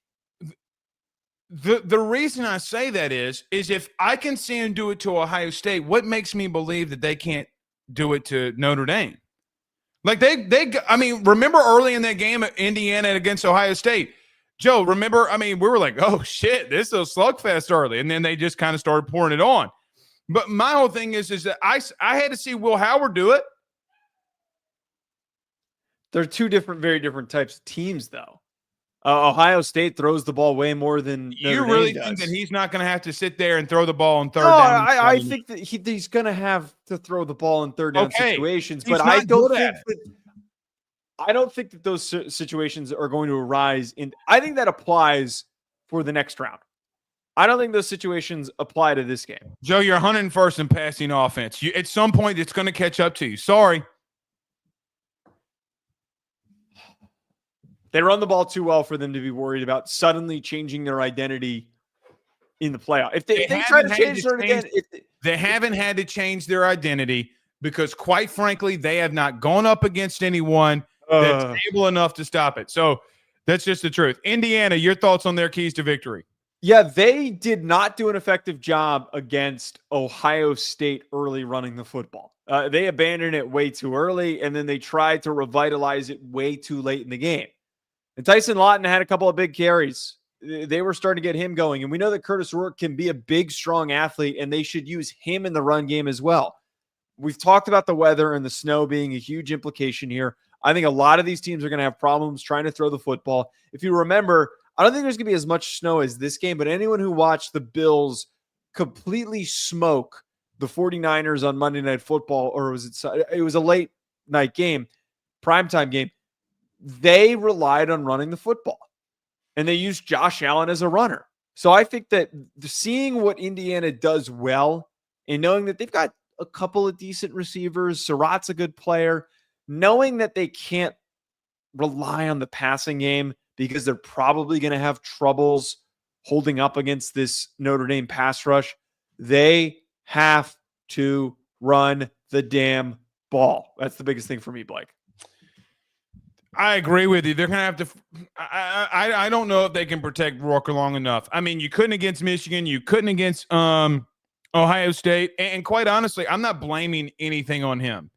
The reason I say that is if I can see him do it to Ohio State, what makes me believe that they can't do it to Notre Dame? Like remember early in that game at Indiana against Ohio State, Joe, remember, we were like, oh shit, this is a slugfest early. And then they just kind of started pouring it on. But my whole thing is that I had to see Will Howard do it. They're two very different types of teams, though. Ohio State throws the ball way more than Notre Dame really does. Think that he's not going to have to sit there and throw the ball on third down? I think that he's going to have to throw the ball in third down situations, but I don't think that those situations are going to arise. I think that applies for the next round. I don't think those situations apply to this game. Joe, you're 101st in passing offense. At some point, it's going to catch up to you. Sorry. They run the ball too well for them to be worried about suddenly changing their identity in the playoff. If they try to change their identity, they haven't had to change their identity because, quite frankly, they have not gone up against anyone that's able enough to stop it. So that's just the truth. Indiana, your thoughts on their keys to victory? Yeah, they did not do an effective job against Ohio State early running the football. They abandoned it way too early, and then they tried to revitalize it way too late in the game. And Tyson Lawton had a couple of big carries. They were starting to get him going. And we know that Curtis Rourke can be a big, strong athlete, and they should use him in the run game as well. We've talked about the weather and the snow being a huge implication here. I think a lot of these teams are going to have problems trying to throw the football. If you remember, I don't think there's going to be as much snow as this game, but anyone who watched the Bills completely smoke the 49ers on Monday Night Football, or it was a late night game, primetime game, they relied on running the football, and they used Josh Allen as a runner. So I think that seeing what Indiana does well and knowing that they've got a couple of decent receivers, Surratt's a good player, knowing that they can't rely on the passing game because they're probably going to have troubles holding up against this Notre Dame pass rush, they have to run the damn ball. That's the biggest thing for me, Blake. I agree with you. They're going to have to I don't know if they can protect Rourke long enough. I mean, you couldn't against Michigan. You couldn't against Ohio State. And quite honestly, I'm not blaming anything on him.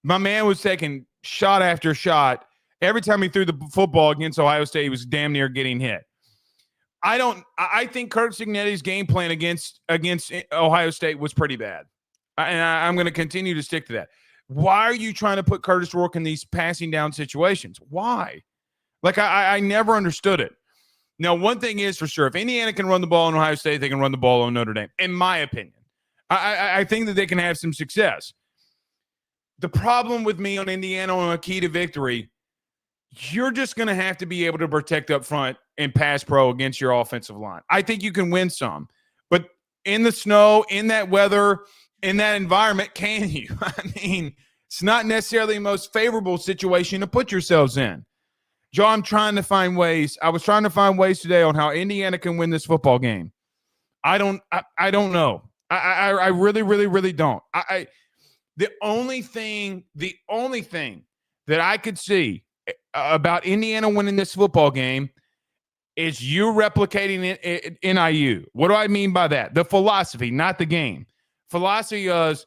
My man was taking shot after shot. Every time he threw the football against Ohio State, he was damn near getting hit. I think Kirk Cignetti's game plan against Ohio State was pretty bad. And I'm going to continue to stick to that. Why are you trying to put Curtis Rourke in these passing down situations? Why? Like, I never understood it. Now, one thing is for sure, if Indiana can run the ball in Ohio State, they can run the ball on Notre Dame, in my opinion. I think that they can have some success. The problem with me on Indiana on a key to victory, you're just going to have to be able to protect up front and pass pro against your offensive line. I think you can win some. But in the snow, in that weather, in that environment, can you? I mean, it's not necessarily the most favorable situation to put yourselves in. Joe, I'm trying to find ways. I was trying to find ways today on how Indiana can win this football game. I don't know. I really, really, really don't. The only thing that I could see about Indiana winning this football game is you replicating it in NIU. What do I mean by that? The philosophy, not the game. Philosophy is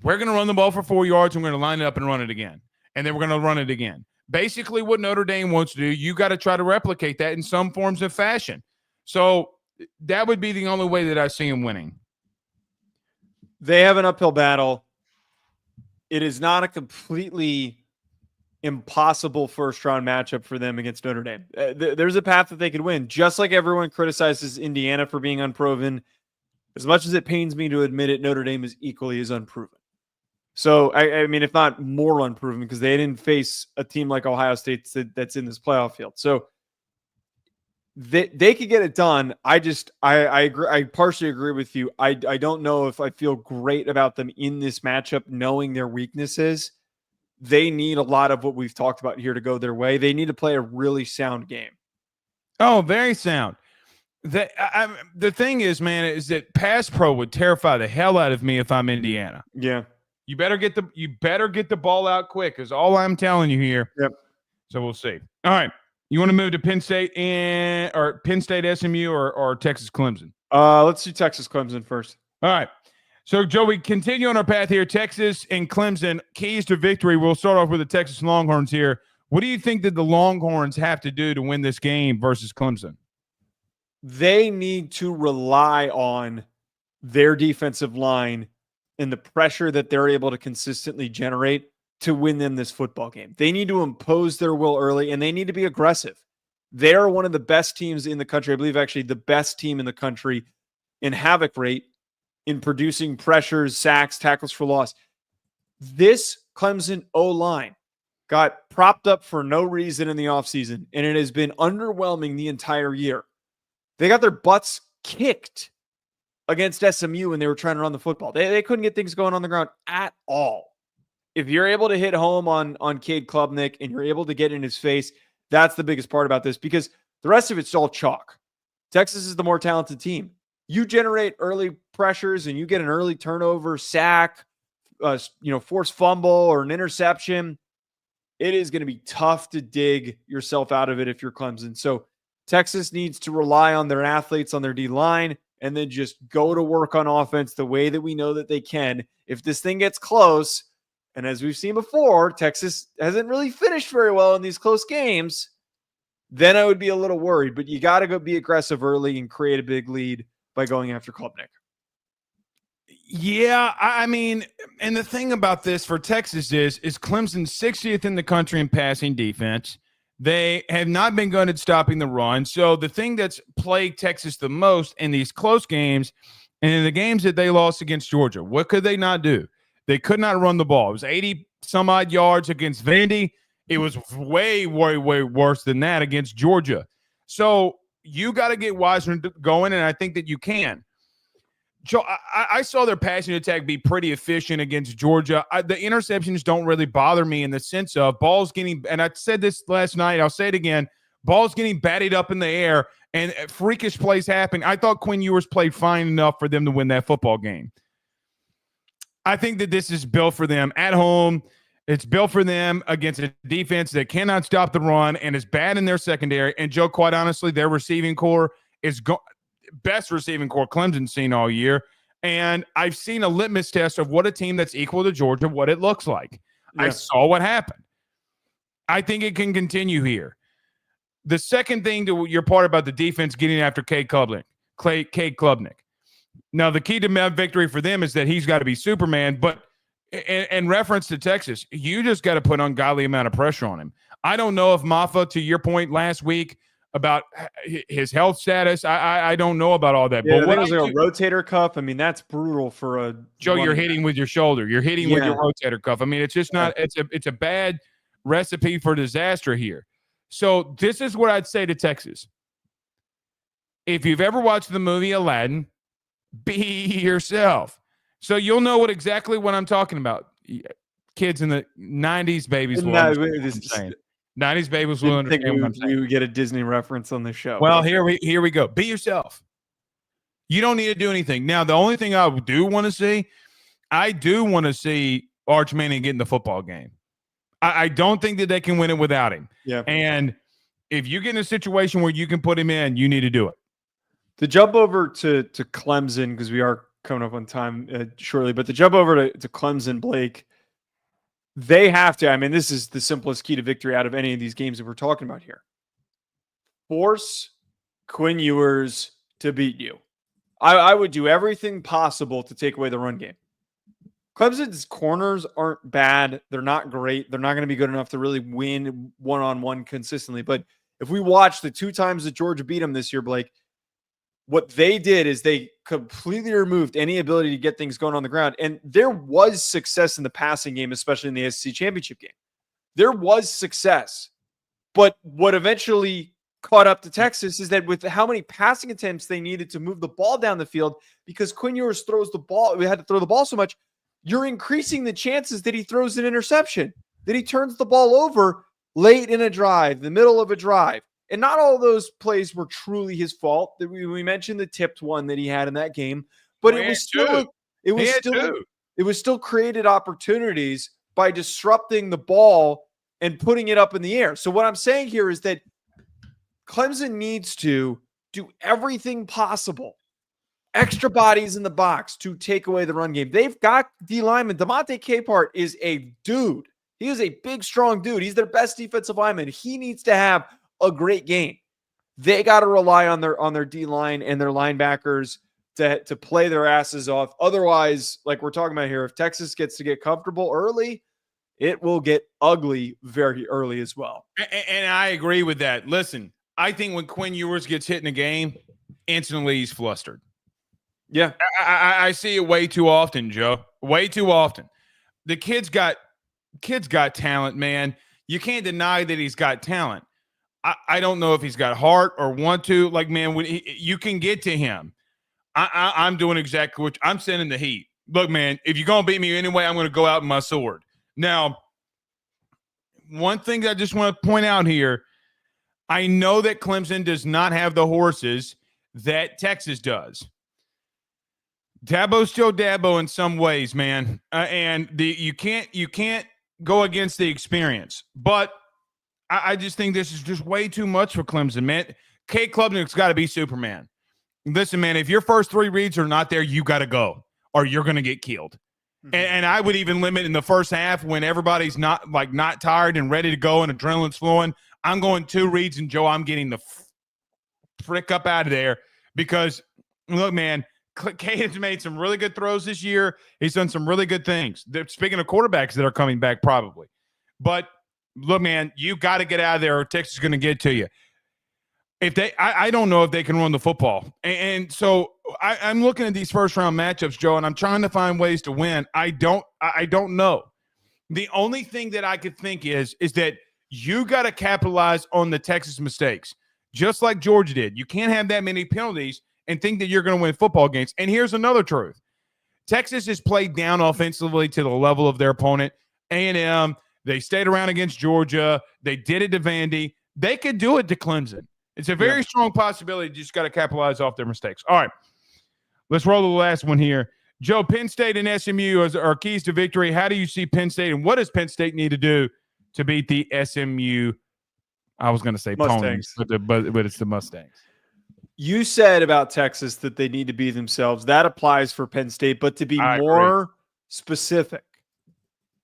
we're going to run the ball for 4 yards and we're going to line it up and run it again. And then we're going to run it again. Basically what Notre Dame wants to do, you got to try to replicate that in some forms of fashion. So that would be the only way that I see them winning. They have an uphill battle. It is not a completely impossible first-round matchup for them against Notre Dame. There's a path that they could win, just like everyone criticizes Indiana for being unproven. As much as it pains me to admit it, Notre Dame is equally as unproven. So, I mean, if not more unproven, because they didn't face a team like Ohio State that's in this playoff field. So, they could get it done. I agree. I partially agree with you. I don't know if I feel great about them in this matchup, knowing their weaknesses. They need a lot of what we've talked about here to go their way. They need to play a really sound game. Oh, very sound. The thing is, man, is that pass pro would terrify the hell out of me if I'm Indiana. Yeah. You better get the ball out quick, is all I'm telling you here. Yep. So we'll see. All right. You want to move to Penn State SMU or Texas Clemson? Let's do Texas Clemson first. All right. So, Joe, we continue on our path here. Texas and Clemson, keys to victory. We'll start off with the Texas Longhorns here. What do you think that the Longhorns have to do to win this game versus Clemson? They need to rely on their defensive line and the pressure that they're able to consistently generate to win them this football game. They need to impose their will early, and they need to be aggressive. They're one of the best teams in the country. I believe actually the best team in the country in havoc rate, in producing pressures, sacks, tackles for loss. This Clemson O-line got propped up for no reason in the offseason, and it has been underwhelming the entire year. They got their butts kicked against SMU when they were trying to run the football. They couldn't get things going on the ground at all. If you're able to hit home on Cade Klubnik and you're able to get in his face, that's the biggest part about this, because the rest of it's all chalk. Texas is the more talented team. You generate early pressures and you get an early turnover, sack, forced fumble or an interception. It is going to be tough to dig yourself out of it if you're Clemson. So Texas needs to rely on their athletes, on their D-line, and then just go to work on offense the way that we know that they can. If this thing gets close, and as we've seen before, Texas hasn't really finished very well in these close games, then I would be a little worried. But you got to go be aggressive early and create a big lead by going after Klubnik. Yeah, I mean, and the thing about this for Texas is Clemson 60th in the country in passing defense. They have not been good at stopping the run. So the thing that's plagued Texas the most in these close games and in the games that they lost against Georgia, what could they not do? They could not run the ball. It was 80-some-odd yards against Vandy. It was way, way, way worse than that against Georgia. So you got to get wiser going, and I think that you can. Joe, I saw their passing attack be pretty efficient against Georgia. The interceptions don't really bother me in the sense of balls getting, and I said this last night, I'll say it again, balls getting batted up in the air and freakish plays happen. I thought Quinn Ewers played fine enough for them to win that football game. I think that this is built for them at home. It's built for them against a defense that cannot stop the run and is bad in their secondary. And, Joe, quite honestly, their receiving core is best receiving core Clemson's seen all year. And I've seen a litmus test of what a team that's equal to Georgia, what it looks like. Yeah. I saw what happened. I think it can continue here. The second thing to your part about the defense getting after Cade Klubnik. Now, the key to victory for them is that he's got to be Superman, but in reference to Texas, you just got to put an ungodly amount of pressure on him. I don't know if Maffa, to your point last week about his health status, I don't know about all that. Yeah, but what was like a rotator cuff? I mean, that's brutal for a Joe. You're hitting with your shoulder. You're hitting with your rotator cuff. I mean, it's just not. It's a bad recipe for disaster here. So this is what I'd say to Texas. If you've ever watched the movie Aladdin, be yourself. So you'll know exactly what I'm talking about. Kids in the 90s babies will understand what I'm saying. 90s babies will understand what I'm saying. We get a Disney reference on the show. Well, here we go. Be yourself. You don't need to do anything. Now, the only thing I do want to see Arch Manning get in the football game. I don't think that they can win it without him. Yeah. And if you get in a situation where you can put him in, you need to do it. To jump over to Clemson, because we are coming up on time shortly, but to jump over to Clemson, Blake, they have to. I mean, this is the simplest key to victory out of any of these games that we're talking about here. Force Quinn Ewers to beat you. I would do everything possible to take away the run game. Clemson's corners aren't bad. They're not great. They're not going to be good enough to really win one-on-one consistently. But if we watch the 2 times that Georgia beat them this year, Blake, what they did is they completely removed any ability to get things going on the ground. And there was success in the passing game, especially in the SEC championship game. There was success. But what eventually caught up to Texas is that with how many passing attempts they needed to move the ball down the field, because Quinn Ewers throws the ball, we had to throw the ball so much, you're increasing the chances that he throws an interception, that he turns the ball over late in a drive, the middle of a drive. And not all of those plays were truly his fault. We mentioned the tipped one that he had in that game, but it was still created opportunities by disrupting the ball and putting it up in the air. So what I'm saying here is that Clemson needs to do everything possible, extra bodies in the box, to take away the run game. They've got D lineman. Demonte Capehart is a dude. He is a big, strong dude. He's their best defensive lineman. He needs to have a great game. They got to rely on their D line and their linebackers to play their asses off. Otherwise, like we're talking about here, if Texas gets to get comfortable early, it will get ugly very early as well. And I agree with that. Listen, I think when Quinn Ewers gets hit in a game, instantly he's flustered. Yeah. I see it way too often, Joe. Way too often. The kid's got talent, man. You can't deny that he's got talent. I don't know if he's got heart or want to. Like, man, when you can get to him. I'm doing exactly what I'm sending the heat. Look, man, if you're going to beat me anyway, I'm going to go out with my sword. Now, one thing that I just want to point out here, I know that Clemson does not have the horses that Texas does. Dabo's still Dabo in some ways, man. And you can't go against the experience. But I just think this is just way too much for Clemson, man. Cade Klubnik's got to be Superman. Listen, man, if your first 3 reads are not there, you got to go or you're going to get killed. Mm-hmm. And I would even limit in the first half when everybody's not tired and ready to go and adrenaline's flowing. I'm going 2 reads, and Joe, I'm getting the frick up out of there because, look, man, Cade has made some really good throws this year. He's done some really good things. Speaking of quarterbacks that are coming back probably. But, look, man, you got to get out of there or Texas is going to get to you. I don't know if they can run the football. And so I'm looking at these first-round matchups, Joe, and I'm trying to find ways to win. I don't know. The only thing that I could think is that you got to capitalize on the Texas mistakes, just like Georgia did. You can't have that many penalties and think that you're going to win football games. And here's another truth. Texas has played down offensively to the level of their opponent. A&M, they stayed around against Georgia. They did it to Vandy. They could do it to Clemson. It's a very strong possibility. You just got to capitalize off their mistakes. All right. Let's roll the last one here. Joe, Penn State and SMU are keys to victory. How do you see Penn State, and what does Penn State need to do to beat the SMU? I was going to say Mustangs. Ponies, but it's the Mustangs. You said about Texas that they need to be themselves. That applies for Penn State, but to be more specific,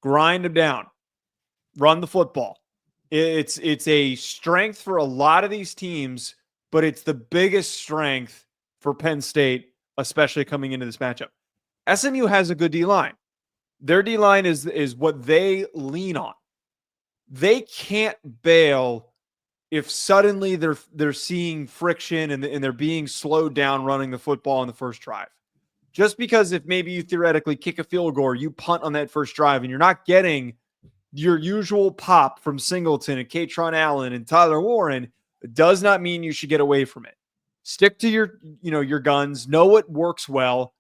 grind them down, run the football. It's a strength for a lot of these teams, but it's the biggest strength for Penn State, especially coming into this matchup. SMU has a good D-line. Their D-line is what they lean on. They can't bail if suddenly they're seeing friction and they're being slowed down running the football on the first drive. Just because if maybe you theoretically kick a field goal or you punt on that first drive and you're not getting your usual pop from Singleton and Katron Allen and Tyler Warren, does not mean you should get away from it. Stick to your guns. Know what works well.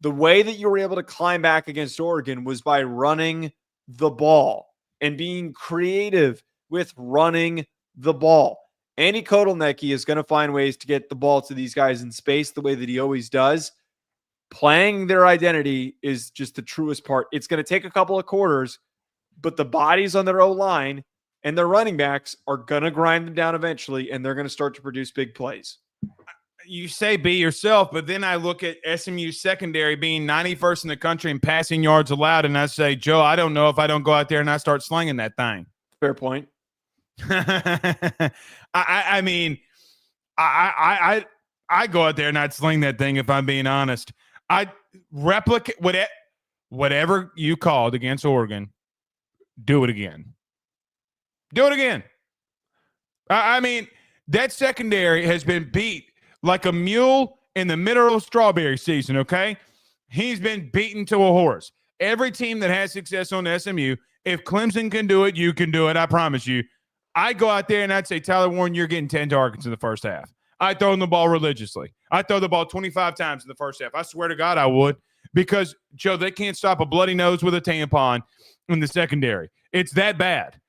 The way that you were able to climb back against Oregon was by running the ball and being creative with running the ball. Andy Kotelnicki is going to find ways to get the ball to these guys in space the way that he always does. Playing their identity is just the truest part. It's going to take a couple of quarters, but the bodies on their O-line and their running backs are going to grind them down eventually, and they're going to start to produce big plays. You say be yourself, but then I look at SMU secondary being 91st in the country in passing yards allowed, and I say, Joe, I don't know if I don't go out there and I start slinging that thing. Fair point. I mean, I go out there and I'd sling that thing if I'm being honest. I'd replicate whatever you called against Oregon. Do it again. Do it again. I mean, that secondary has been beat like a mule in the middle of strawberry season, okay? He's been beaten to a horse. Every team that has success on SMU, if Clemson can do it, you can do it, I promise you. I'd go out there and I'd say, Tyler Warren, you're getting 10 targets in the first half. I'd throw him the ball religiously. I'd throw the ball 25 times in the first half. I swear to God I would, because, Joe, they can't stop a bloody nose with a tampon in the secondary. It's that bad.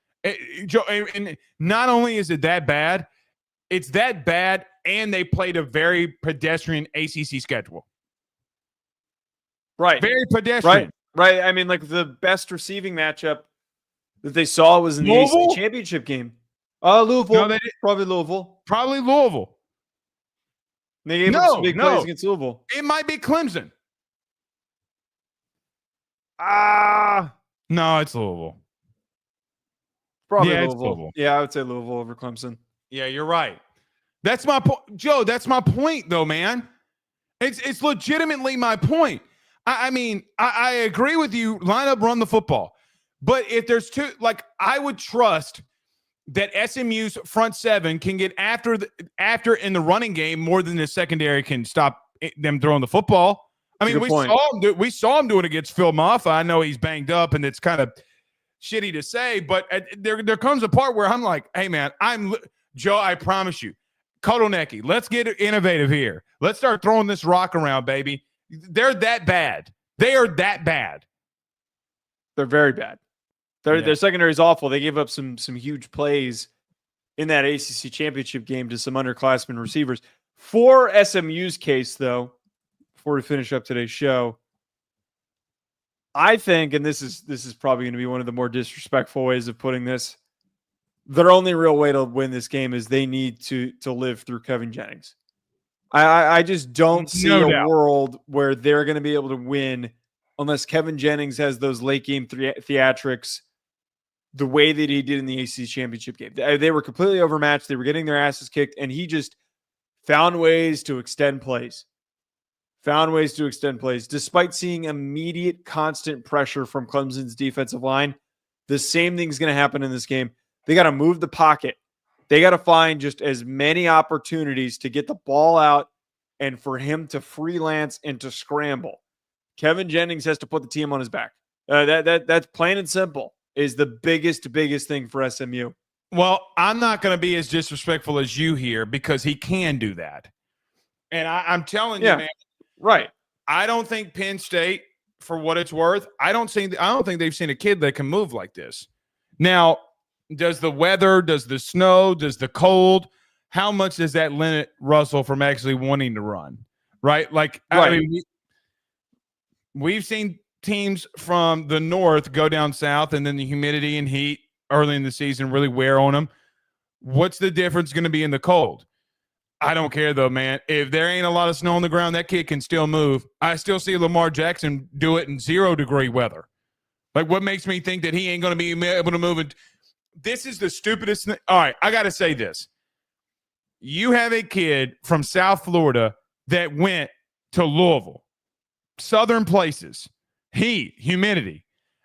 Joe, and not only is it that bad, it's that bad, and they played a very pedestrian ACC schedule. Right. Very pedestrian. Right. I mean, like the best receiving matchup that they saw was in the ACC championship game. Louisville. No, probably Louisville. Probably Louisville. They gave up some big plays against Louisville. It might be Clemson. No, it's Louisville. Probably Louisville. Yeah, I would say Louisville over Clemson. Yeah, you're right. That's my point, Joe. That's my point, though, man. It's legitimately my point. I mean, I agree with you. Line up, run the football. But if there's two, like, I would trust that SMU's front seven can get after in the running game more than the secondary can stop them throwing the football. I mean, we saw him do it against Phil Maffa. I know he's banged up, and it's kind of shitty to say, but there comes a part where I'm like, hey, man, Joe, I promise you, Kotelnicki, let's get innovative here. Let's start throwing this rock around, baby. They're that bad. They are that bad. They're very bad. Their secondary is awful. They gave up some huge plays in that ACC championship game to some underclassmen receivers. For SMU's case, though, before we finish up today's show, I think, and this is probably going to be one of the more disrespectful ways of putting this, their only real way to win this game is they need to live through Kevin Jennings. I just don't see a world where they're going to be able to win unless Kevin Jennings has those late game theatrics the way that he did in the ACC championship game. They were completely overmatched. They were getting their asses kicked, and he just found ways to extend plays. Despite seeing immediate constant pressure from Clemson's defensive line. The same thing's going to happen in this game. They got to move the pocket. They got to find just as many opportunities to get the ball out and for him to freelance and to scramble. Kevin Jennings has to put the team on his back. That's plain and simple is the biggest thing for SMU. Well, I'm not going to be as disrespectful as you here because he can do that. And I'm telling you, man. Right. I don't think Penn State, for what it's worth, I don't think they've seen a kid that can move like this. Now, does the weather, does the snow, does the cold, how much does that limit Russell from actually wanting to run? Right? Like, right. I mean, we've seen teams from the north go down south, and then the humidity and heat early in the season really wear on them. What's the difference going to be in the cold? I don't care, though, man. If there ain't a lot of snow on the ground, that kid can still move. I still see Lamar Jackson do it in 0-degree weather. Like, what makes me think that he ain't going to be able to move it? This is the stupidest thing. All right, I got to say this. You have a kid from South Florida that went to Louisville, southern places, heat, humidity.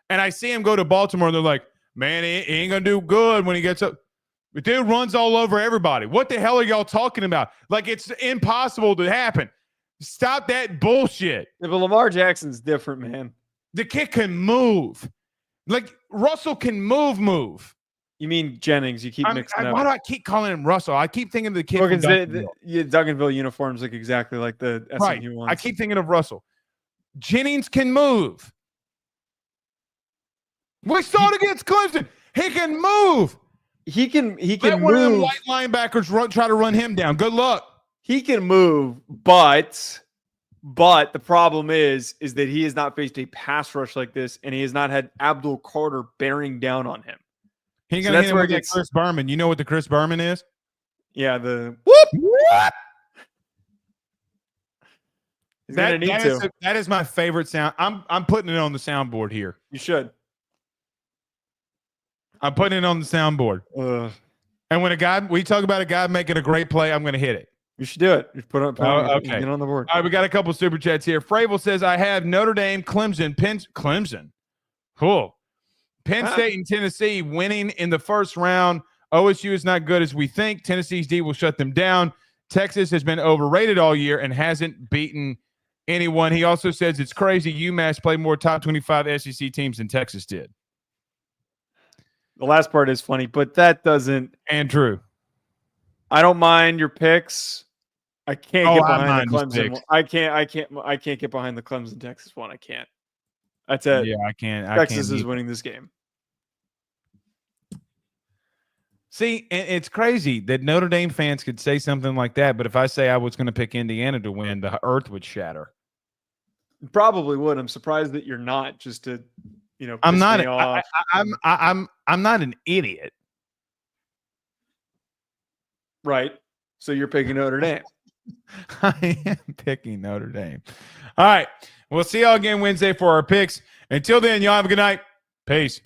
And I see him go to Baltimore, and they're like, man, he ain't going to do good when he gets up. The dude runs all over everybody. What the hell are y'all talking about? Like, it's impossible to happen. Stop that bullshit. Yeah, but Lamar Jackson's different, man. The kid can move. Like, Russell can move. You mean Jennings? You keep mixing up. Why do I keep calling him Russell? I keep thinking of the kid from Duncanville uniforms look exactly like the SMU ones. I keep thinking of Russell. Jennings can move. We saw it against Clemson. He can move. He can Let move. One of them white linebackers try to run him down. Good luck. He can move, but the problem is that he has not faced a pass rush like this, and he has not had Abdul Carter bearing down on him. He's going to hit him with Chris Berman. You know what the Chris Berman is? Yeah, the whoop. He's gonna need to. That is my favorite sound. I'm putting it on the soundboard here. You should. I'm putting it on the soundboard. And when we talk about a guy making a great play, I'm going to hit it. You should do it. Just put it okay. Get on the board. All right, we got a couple super chats here. Fravel says, I have Notre Dame, Clemson. Cool. Penn State and Tennessee winning in the first round. OSU is not good as we think. Tennessee's D will shut them down. Texas has been overrated all year and hasn't beaten anyone. He also says it's crazy UMass played more top 25 SEC teams than Texas did. The last part is funny, but that doesn't. And true. I don't mind your picks. I can't get behind the Clemson one. I can't get behind the Clemson Texas one. I can't. That's it. Yeah, I can't. Texas is winning this game. See, it's crazy that Notre Dame fans could say something like that, but if I say I was going to pick Indiana to win, the earth would shatter. Probably would. I'm surprised that you're not, just to, I'm not. I'm not an idiot. Right. So you're picking Notre Dame. I am picking Notre Dame. All right. We'll see y'all again Wednesday for our picks. Until then, y'all have a good night. Peace.